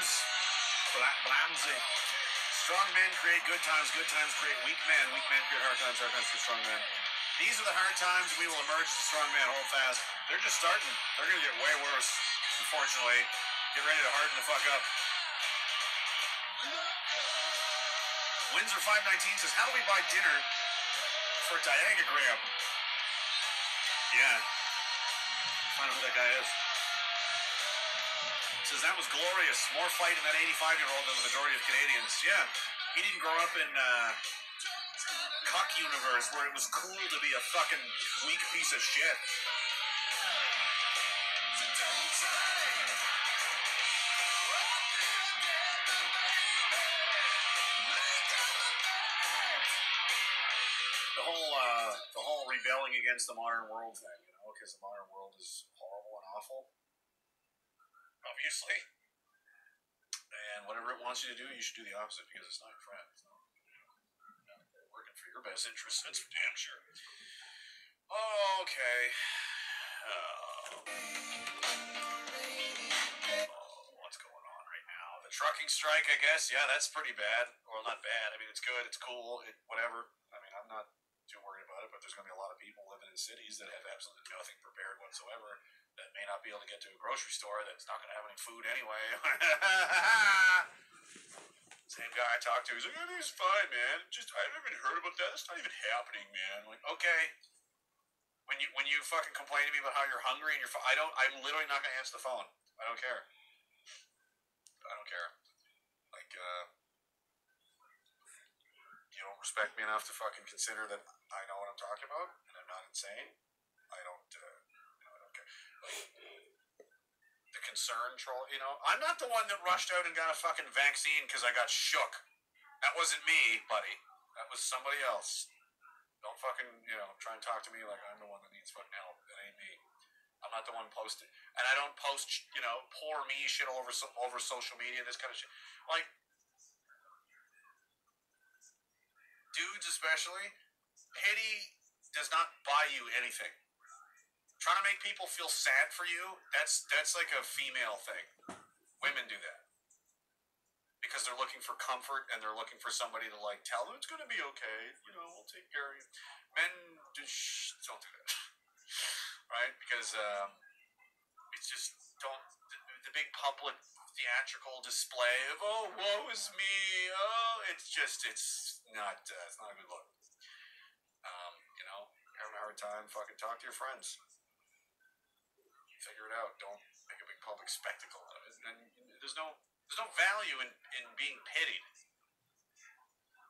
times. Bouncy. Strong men create good times create weak men create hard times for strong men. These are the hard times. We will emerge as strong men. Hold fast. They're just starting. They're going to get way worse, unfortunately. Get ready to harden the fuck up. Windsor 519 says, how do we buy dinner for Diagagram? Yeah. Find out who that guy is. Says, that was glorious. More fight in that 85-year-old than the majority of Canadians. Yeah. He didn't grow up in cuck universe where it was cool to be a fucking weak piece of shit. The whole rebelling against the modern world thing, you know, because the modern world is horrible and awful, obviously. And whatever it wants you to do, you should do the opposite because it's not your friend. It's not, working for your best interests. That's for damn sure. Okay. What's going on right now? The trucking strike, I guess. Yeah, that's pretty bad. Well, not bad. I mean, it's good. It's cool. Whatever. I mean, I'm not too worried about it, but there's going to be a lot of people living in cities that have absolutely nothing prepared whatsoever, that may not be able to get to a grocery store, that's not going to have any food anyway. Same guy I talked to, he's like, everything's fine, man. Just, I haven't even heard about that. It's not even happening, man. I'm like, okay. When you fucking complain to me about how you're hungry and I'm literally not going to answer the phone. I don't care. Like, you don't respect me enough to fucking consider that I know what I'm talking about and I'm not insane. I don't care. Like, the concern troll, you know, I'm not the one that rushed out and got a fucking vaccine because I got shook. That wasn't me, buddy. That was somebody else. Don't fucking, try and talk to me like I'm the one that needs fucking help. That ain't me. I'm not the one posting. And I don't post, poor me shit all over social media, this kind of shit. Like, dudes especially, pity does not buy you anything. Trying to make people feel sad for you, that's like a female thing. Women do that. Because they're looking for comfort and they're looking for somebody to, like, tell them it's going to be okay. We'll take care of you. Men don't do that. Right? Because it's just the big public theatrical display of, oh, woe is me. Oh, it's not a good look. Having a hard time, fucking talk to your friends. Figure it out. Don't make a big public spectacle out of it. And there's no value in being pitied.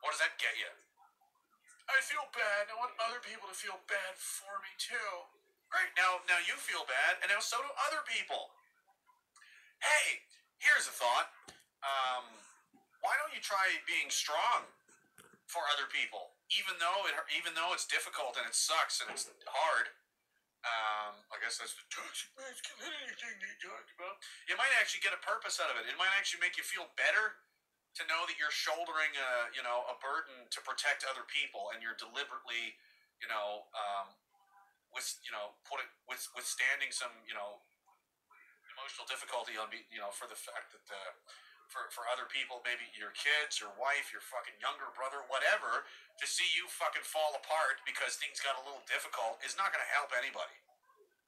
What does that get you? I feel bad. I want other people to feel bad for me too. Great. Now you feel bad, and now so do other people. Hey, here's a thought. Why don't you try being strong for other people, even though it's difficult and it sucks and it's hard? I guess that's the toxic masculinity thing they talked about. You might actually get a purpose out of it. It might actually make you feel better to know that you're shouldering a burden to protect other people, and you're deliberately, withstanding some, emotional difficulty for the fact that for other people, maybe your kids, your wife, your fucking younger brother, whatever, to see you fucking fall apart because things got a little difficult is not going to help anybody.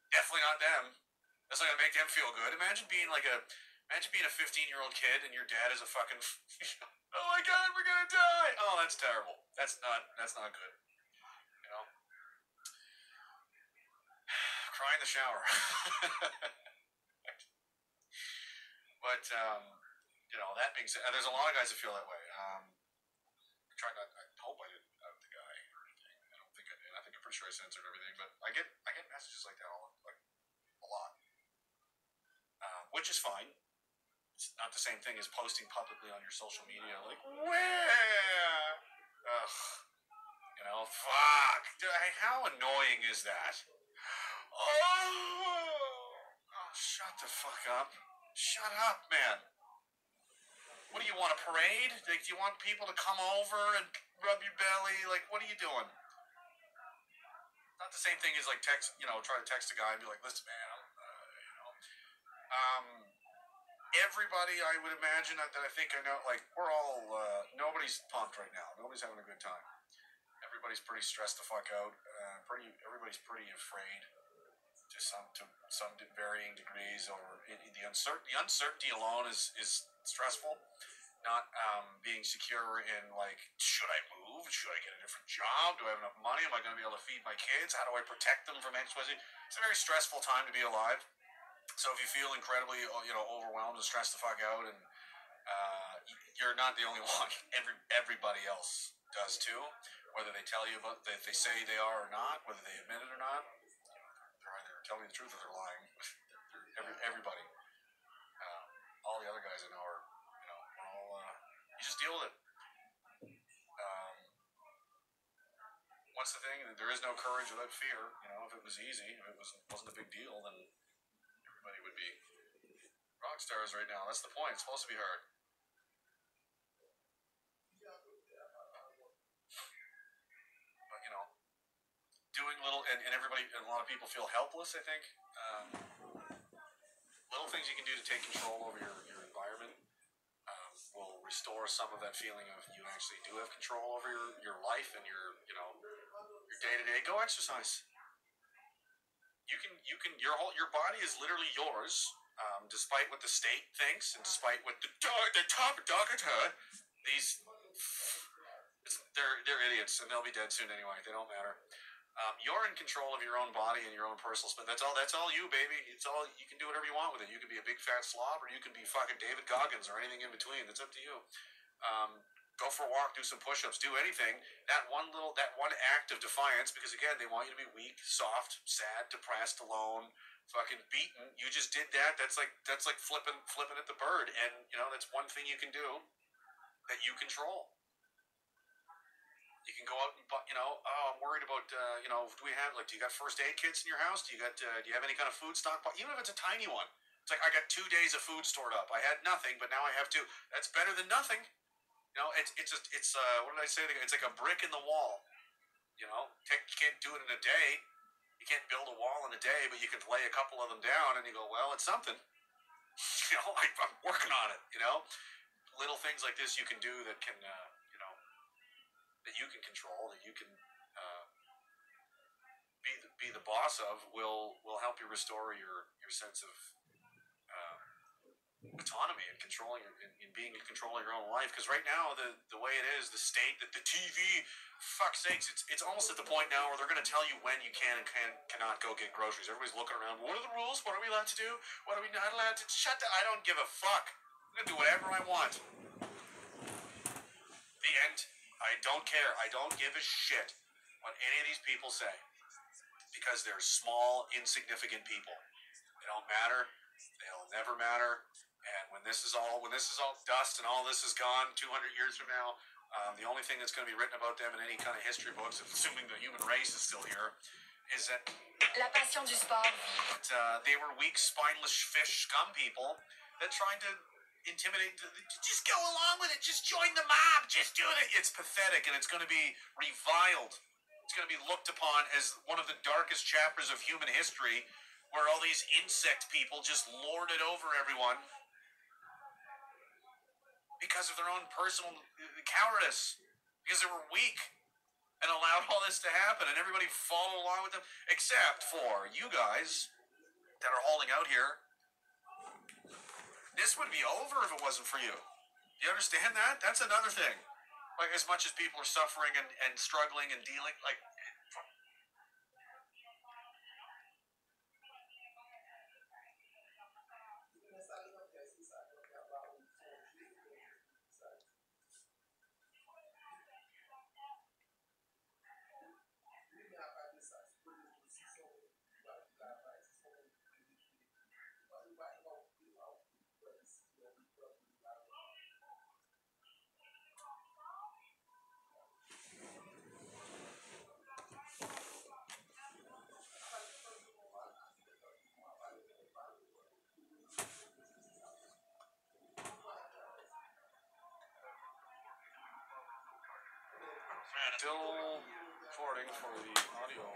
Definitely not them. That's not going to make them feel good. Imagine being a 15-year-old kid and your dad is a fucking, oh my God, we're going to die. Oh, that's terrible. That's not good. Cry in the shower. But, that being said, there's a lot of guys that feel that way. I hope I didn't out the guy or anything. I don't think I did. I think I'm pretty sure I censored everything, but I get messages like that a lot. Which is fine. It's not the same thing as posting publicly on your social media, like, where? Ugh. Fuck. How annoying is that? Oh, shut the fuck up. Shut up, man. What do you want, a parade? Like, do you want people to come over and rub your belly? Like, what are you doing? Not the same thing as, like, try to text a guy and be like, listen, man, everybody, I would imagine that I think I know, like, we're all, nobody's pumped right now. Nobody's having a good time. Everybody's pretty stressed the fuck out. Everybody's pretty afraid to some varying degrees, or the uncertainty alone is stressful. Not being secure in, like, should I move? Should I get a different job? Do I have enough money? Am I going to be able to feed my kids? How do I protect them from XYZ? It's a very stressful time to be alive. So if you feel incredibly, overwhelmed and stressed the fuck out, and you're not the only one. Everybody else does too. Whether they tell you about, they say they are or not, whether they admit it or not, they're either telling the truth or they're lying. Everybody, all the other guys I know are, we're all. You just deal with it. Um, what's the thing? There is no courage without fear. If it was easy, if it wasn't a big deal, then everybody would be rock stars right now. That's the point. It's supposed to be hard. But doing little, and everybody, and a lot of people feel helpless. I think little things you can do to take control over your environment will restore some of that feeling of you actually do have control over your life and your day-to-day. Go exercise. Your body is literally yours, despite what the state thinks and despite what the top doctor. These they're idiots and they'll be dead soon anyway. They don't matter. You're in control of your own body and your own personal space. That's all you, baby. It's all you can do whatever you want with it. You can be a big fat slob, or you can be fucking David Goggins, or anything in between. It's up to you. Go for a walk, do some push-ups, do anything. That one act of defiance, because again, they want you to be weak, soft, sad, depressed, alone, fucking beaten. You just did that. That's like flipping at the bird, and that's one thing you can do that you control. You can go out and, I'm worried about, do we have, do you got first aid kits in your house? Do you have any kind of food stockpile? Even if it's a tiny one. It's like, I got 2 days of food stored up. I had nothing, but now I have 2. That's better than nothing. It's what did I say? It's like a brick in the wall. You can't do it in a day. You can't build a wall in a day, but you can lay a couple of them down, and you go, well, it's something. I'm working on it. Little things like this you can do that can, that you can control, that you can be the boss of, will help you restore your sense of autonomy and controlling and being in control of your own life. Because right now, the way it is, the state, the TV, fuck's sakes, it's almost at the point now where they're going to tell you when you can and cannot go get groceries. Everybody's looking around. What are the rules? What are we allowed to do? What are we not allowed to? I don't give a fuck. I'm going to do whatever I want. The end. I don't care. I don't give a shit what any of these people say, because they're small, insignificant people. They don't matter. They'll never matter. And when this is all dust and all this is gone 200 years from now, the only thing that's going to be written about them in any kind of history books, assuming the human race is still here, is that La passion du sport. They were weak, spineless fish scum people that tried to intimidate. Just go along with it. Just join the mob. Just do it. It's pathetic, and it's going to be reviled. It's going to be looked upon as one of the darkest chapters of human history, where all these insect people just lord it over everyone because of their own personal cowardice, because they were weak and allowed all this to happen, and everybody followed along with them, except for you guys that are holding out here. This would be over if it wasn't for you. Do you understand that? That's another thing. Like, as much as people are suffering and struggling and dealing, like, still recording for the audio.